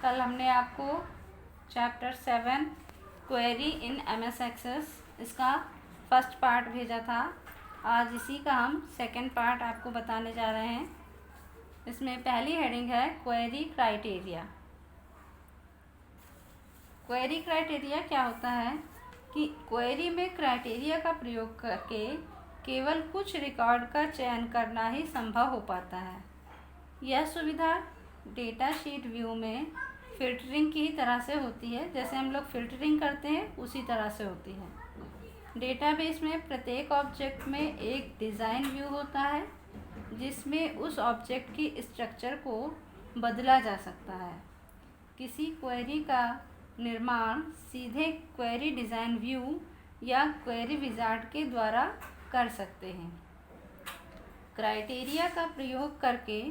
कल हमने आपको chapter 7 query in MS Access इसका फर्स्ट पार्ट भेजा था। आज इसी का हम सेकंड पार्ट आपको बताने जा रहे हैं। इसमें पहली हेडिंग है क्वेरी क्राइटेरिया। क्वेरी क्राइटेरिया क्या होता है कि क्वेरी में क्राइटेरिया का प्रयोग करके केवल कुछ रिकॉर्ड का चयन करना ही संभव हो पाता है। यह सुविधा डेटा शीट व्यू में फ़िल्टरिंग की तरह से होती है। जैसे हम लोग फ़िल्टरिंग करते हैं उसी तरह से होती है। डेटाबेस में प्रत्येक ऑब्जेक्ट में एक डिज़ाइन व्यू होता है जिसमें उस ऑब्जेक्ट की स्ट्रक्चर को बदला जा सकता है। किसी क्वेरी का निर्माण सीधे क्वेरी डिज़ाइन व्यू या क्वेरी विजार्ड के द्वारा कर सकते हैं। क्राइटेरिया का प्रयोग करके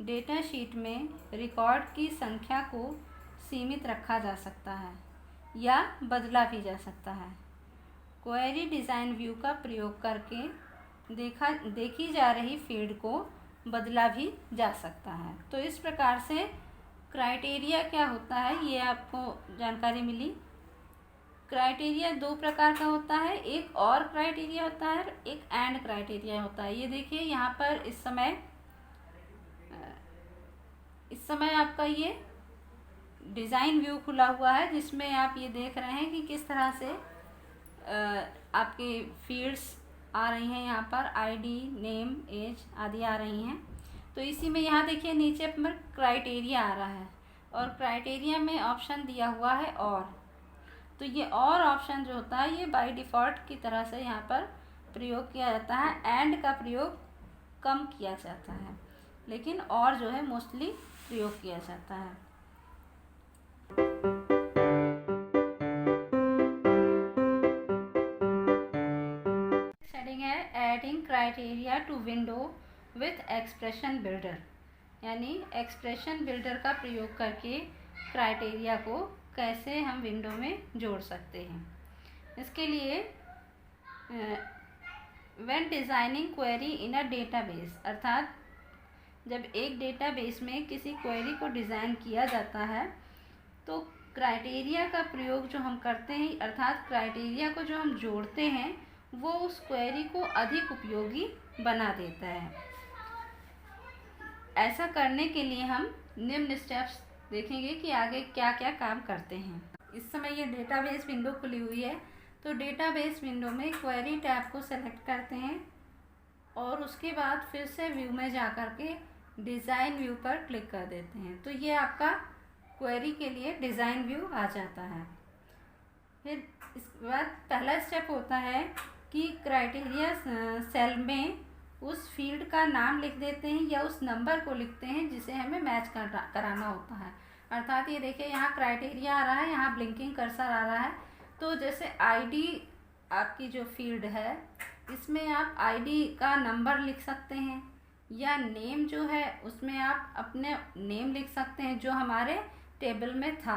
डेटा शीट में रिकॉर्ड की संख्या को सीमित रखा जा सकता है या बदला भी जा सकता है। क्वेरी डिज़ाइन व्यू का प्रयोग करके देखी जा रही फील्ड को बदला भी जा सकता है। तो इस प्रकार से क्राइटेरिया क्या होता है ये आपको जानकारी मिली। क्राइटेरिया दो प्रकार का होता है, एक और क्राइटेरिया होता है, एक एंड क्राइटेरिया होता है। ये देखिए यहाँ पर इस समय आपका ये डिज़ाइन व्यू खुला हुआ है जिसमें आप ये देख रहे हैं कि किस तरह से आपके फील्ड्स आ रही हैं। यहाँ पर आईडी, नेम, एज आदि आ रही हैं। तो इसी में यहाँ देखिए नीचे पर क्राइटेरिया आ रहा है और क्राइटेरिया में ऑप्शन दिया हुआ है और। तो ये और ऑप्शन जो होता है ये बाय डिफ़ॉल्ट की तरह से यहाँ पर प्रयोग किया जाता है। एंड का प्रयोग कम किया जाता है, लेकिन और जो है मोस्टली प्रयोग किया जाता है। हेडिंग है adding criteria to window with expression builder, यानी एक्सप्रेशन बिल्डर का प्रयोग करके क्राइटेरिया को कैसे हम विंडो में जोड़ सकते हैं। इसके लिए when designing query in a database, अर्थात जब एक डेटाबेस में किसी क्वेरी को डिज़ाइन किया जाता है तो क्राइटेरिया का प्रयोग जो हम करते हैं, अर्थात क्राइटेरिया को जो हम जोड़ते हैं वो उस क्वेरी को अधिक उपयोगी बना देता है। ऐसा करने के लिए हम निम्न स्टेप्स देखेंगे कि आगे क्या क्या काम करते हैं। इस समय ये डेटाबेस विंडो खुली हुई है, तो डेटाबेस विंडो में क्वेरी टैब को सेलेक्ट करते हैं और उसके बाद फिर से व्यू में जा कर के डिज़ाइन व्यू पर क्लिक कर देते हैं। तो ये आपका क्वेरी के लिए डिज़ाइन व्यू आ जाता है। फिर इसके बाद पहला स्टेप होता है कि क्राइटेरिया सेल में उस फील्ड का नाम लिख देते हैं या उस नंबर को लिखते हैं जिसे हमें मैच कराना होता है। अर्थात ये देखिए यहाँ क्राइटेरिया आ रहा है, यहाँ ब्लिंकिंग कर्सर आ रहा है। तो जैसे आईडी आपकी जो फील्ड है इसमें आप आईडी का नंबर लिख सकते हैं या नेम जो है उसमें आप अपने नेम लिख सकते हैं जो हमारे टेबल में था।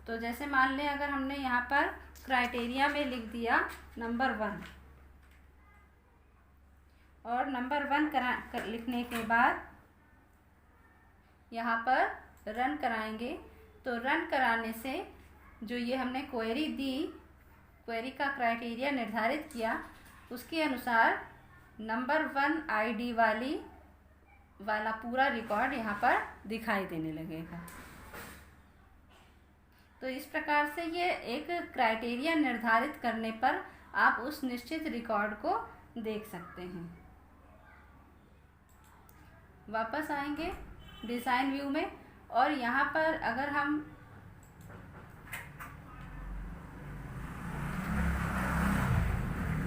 तो जैसे मान लें अगर हमने यहाँ पर क्राइटेरिया में लिख दिया नंबर 1 और नंबर 1 लिखने के बाद यहाँ पर रन कराएंगे। तो रन कराने से जो ये हमने क्वेरी दी, क्वेरी का क्राइटेरिया निर्धारित किया, उसके अनुसार नंबर 1 आईडी वाला पूरा रिकॉर्ड यहाँ पर दिखाई देने लगेगा। तो इस प्रकार से ये एक क्राइटेरिया निर्धारित करने पर आप उस निश्चित रिकॉर्ड को देख सकते हैं। वापस आएंगे डिज़ाइन व्यू में और यहाँ पर अगर हम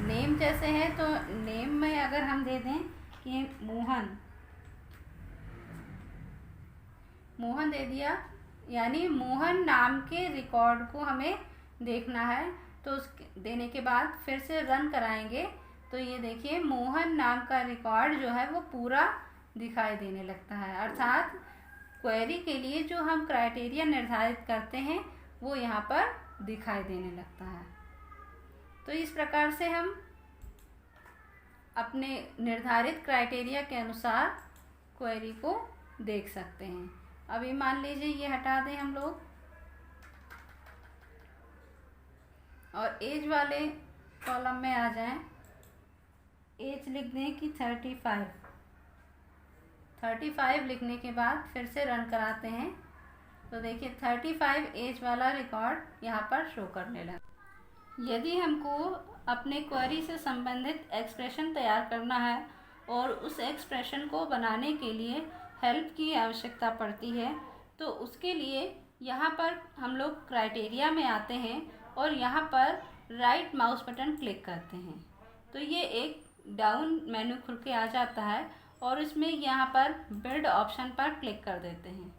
नेम जैसे है तो नेम में अगर हम दे दें कि मोहन दे दिया, यानी मोहन नाम के रिकॉर्ड को हमें देखना है। तो उस देने के बाद फिर से रन कराएंगे तो ये देखिए मोहन नाम का रिकॉर्ड जो है वो पूरा दिखाई देने लगता है। अर्थात क्वेरी के लिए जो हम क्राइटेरिया निर्धारित करते हैं वो यहाँ पर दिखाई देने लगता है। तो इस प्रकार से हम अपने निर्धारित क्राइटेरिया के अनुसार क्वेरी को देख सकते हैं। अभी मान लीजिए ये हटा दें हम लोग और एज वाले कॉलम में आ जाएं। एज लिख दें कि 35 लिखने के बाद फिर से रन कराते हैं तो देखिए 35 एज वाला रिकॉर्ड यहाँ पर शो करने लगा। यदि हमको अपने क्वेरी से संबंधित एक्सप्रेशन तैयार करना है और उस एक्सप्रेशन को बनाने के लिए हेल्प की आवश्यकता पड़ती है तो उसके लिए यहाँ पर हम लोग क्राइटेरिया में आते हैं और यहाँ पर राइट माउस बटन क्लिक करते हैं तो ये एक डाउन मेन्यू खुल के आ जाता है और इसमें यहाँ पर बिल्ड ऑप्शन पर क्लिक कर देते हैं।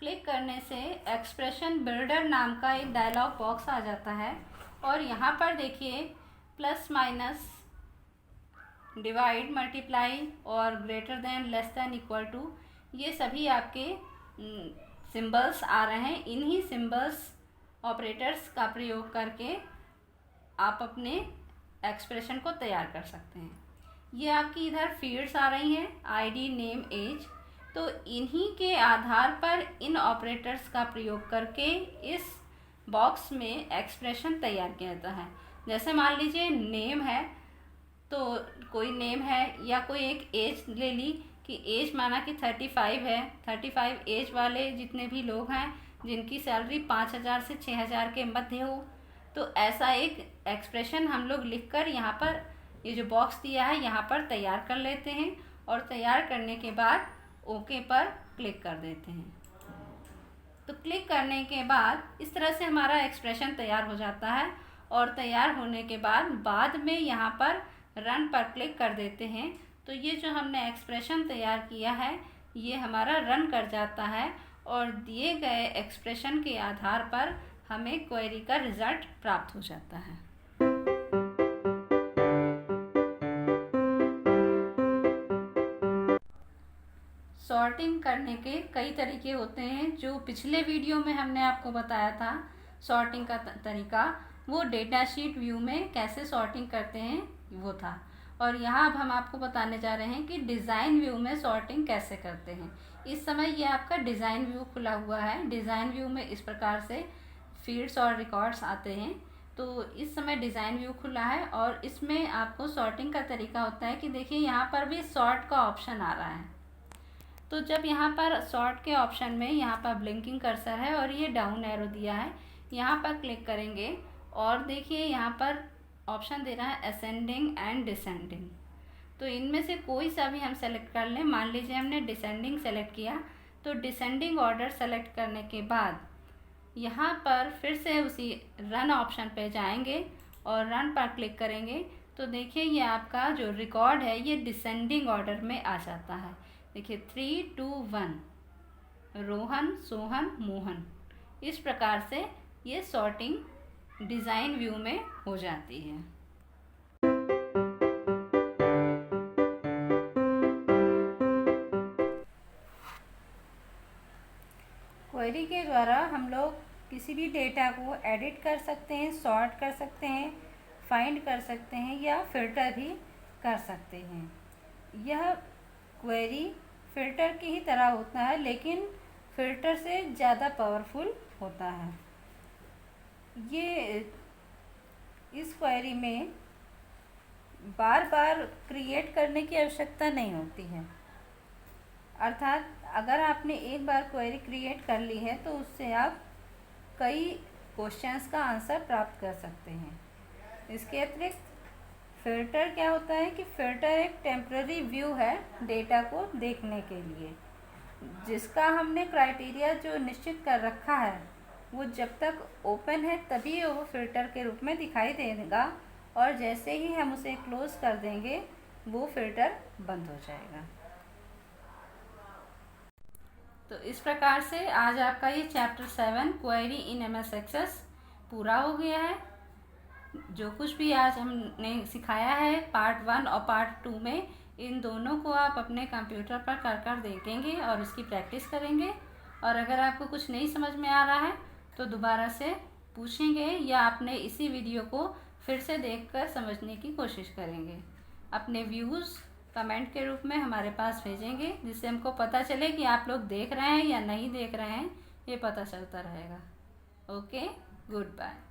क्लिक करने से एक्सप्रेशन बिल्डर नाम का एक डायलॉग बॉक्स आ जाता है और यहाँ पर देखिए प्लस माइनस, डिवाइड, मल्टीप्लाई और greater than, less than, equal to, ये सभी आपके सिंबल्स आ रहे हैं। इन्हीं सिंबल्स ऑपरेटर्स का प्रयोग करके आप अपने एक्सप्रेशन को तैयार कर सकते हैं। ये आपकी इधर फील्ड्स आ रही हैं, आईडी, नेम, एज, तो इन्हीं के आधार पर इन ऑपरेटर्स का प्रयोग करके इस बॉक्स में एक्सप्रेशन तैयार किया जाता है। जैसे मान लीजिए नेम है तो कोई नेम है या कोई एक एज ले ली कि एज माना कि 35 है। 35 एज वाले जितने भी लोग हैं जिनकी सैलरी 5,000 से 6,000 के मध्य हो, तो ऐसा एक एक्सप्रेशन हम लोग लिखकर यहाँ पर ये जो बॉक्स दिया है यहाँ पर तैयार कर लेते हैं और तैयार करने के बाद ओके पर क्लिक कर देते हैं। तो क्लिक करने के बाद इस तरह से हमारा एक्सप्रेशन तैयार हो जाता है और तैयार होने के बाद में यहाँ पर रन पर क्लिक कर देते हैं तो ये जो हमने एक्सप्रेशन तैयार किया है ये हमारा रन कर जाता है और दिए गए एक्सप्रेशन के आधार पर हमें क्वेरी का रिज़ल्ट प्राप्त हो जाता है। सॉर्टिंग करने के कई तरीके होते हैं। जो पिछले वीडियो में हमने आपको बताया था सॉर्टिंग का तरीका, वो डेटा शीट व्यू में कैसे सॉर्टिंग करते हैं वो था। और यहाँ अब हम आपको बताने जा रहे हैं कि डिज़ाइन व्यू में सॉर्टिंग कैसे करते हैं। इस समय ये आपका डिज़ाइन व्यू खुला हुआ है। डिज़ाइन व्यू में इस प्रकार से फील्ड्स और रिकॉर्ड्स आते हैं। तो इस समय डिज़ाइन व्यू खुला है और इसमें आपको सॉर्टिंग का तरीका होता है कि देखिए यहाँ पर भी सॉर्ट का ऑप्शन आ रहा है। तो जब यहाँ पर सॉर्ट के ऑप्शन में यहाँ पर ब्लिंकिंग कर्सर है और ये डाउन एरो दिया है, यहाँ पर क्लिक करेंगे और देखिए यहाँ पर ऑप्शन दे रहा है असेंडिंग एंड डिसेंडिंग। तो इनमें से कोई सा भी हम सेलेक्ट कर लें। मान लीजिए हमने डिसेंडिंग सेलेक्ट किया तो डिसेंडिंग ऑर्डर सेलेक्ट करने के बाद यहाँ पर फिर से उसी रन ऑप्शन पे जाएंगे और रन पर क्लिक करेंगे तो देखिए ये आपका जो रिकॉर्ड है ये डिसेंडिंग ऑर्डर में आ जाता है। देखिए 3, 2, 1, रोहन, सोहन, मोहन, इस प्रकार से ये सॉर्टिंग डिज़ाइन व्यू में हो जाती है। क्वेरी के द्वारा हम लोग किसी भी डेटा को एडिट कर सकते हैं, सॉर्ट कर सकते हैं, फाइंड कर सकते हैं या फिल्टर भी कर सकते हैं। यह क्वेरी फ़िल्टर की ही तरह होता है लेकिन फ़िल्टर से ज़्यादा पावरफुल होता है। ये इस क्वेरी में बार बार क्रिएट करने की आवश्यकता नहीं होती है। अर्थात अगर आपने एक बार क्वेरी क्रिएट कर ली है तो उससे आप कई क्वेश्चंस का आंसर प्राप्त कर सकते हैं। इसके अतिरिक्त फ़िल्टर क्या होता है कि फ़िल्टर एक टेम्पररी व्यू है डेटा को देखने के लिए, जिसका हमने क्राइटेरिया जो निश्चित कर रखा है वो जब तक ओपन है तभी वो फ़िल्टर के रूप में दिखाई देगा और जैसे ही हम उसे क्लोज़ कर देंगे वो फ़िल्टर बंद हो जाएगा। तो इस प्रकार से आज आपका ये chapter 7 query in MS Access पूरा हो गया है। जो कुछ भी आज हमने सिखाया है पार्ट 1 और पार्ट 2 में, इन दोनों को आप अपने कंप्यूटर पर कर देखेंगे और उसकी प्रैक्टिस करेंगे। और अगर आपको कुछ नहीं समझ में आ रहा है तो दोबारा से पूछेंगे या आपने इसी वीडियो को फिर से देखकर समझने की कोशिश करेंगे। अपने व्यूज़ कमेंट के रूप में हमारे पास भेजेंगे, जिससे हमको पता चले कि आप लोग देख रहे हैं या नहीं देख रहे हैं, ये पता चलता रहेगा। Okay, good bye.